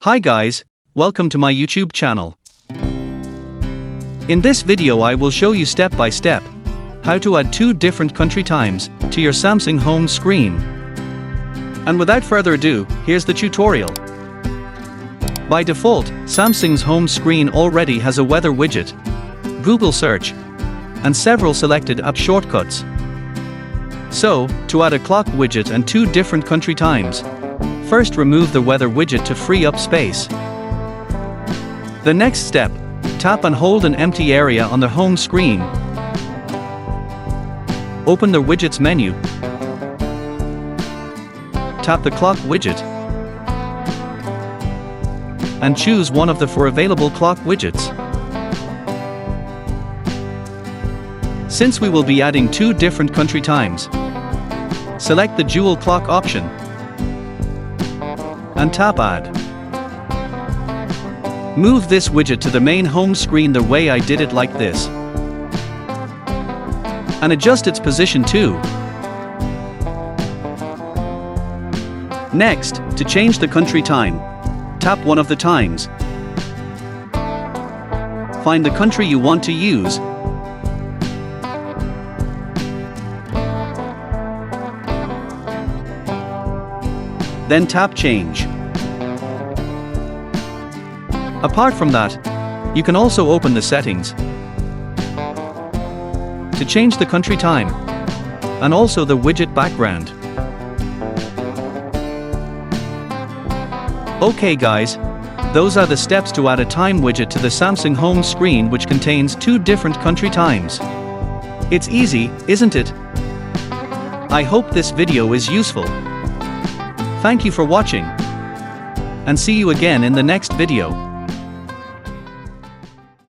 Hi guys, welcome to my YouTube channel. In this video I will show you step by step how to add 2 different country times to your Samsung home screen. And without further ado, here's the tutorial. By default, Samsung's home screen already has a weather widget, Google search, and several selected app shortcuts. So, to add a clock widget and 2 different country times, first remove the weather widget to free up space. The next step, tap and hold an empty area on the home screen. Open the Widgets menu. Tap the clock widget and choose one of the 4 available clock widgets. Since we will be adding 2 different country times, select the dual clock option and tap Add. Move this widget to the main home screen the way I did it, like this, and adjust its position too. Next, to change the country time, tap one of the times. Find the country you want to use. Then tap Change. Apart from that, you can also open the settings to change the country time and also the widget background. Okay guys, those are the steps to add a time widget to the Samsung home screen which contains 2 different country times. It's easy, isn't it? I hope this video is useful. Thank you for watching, and see you again in the next video.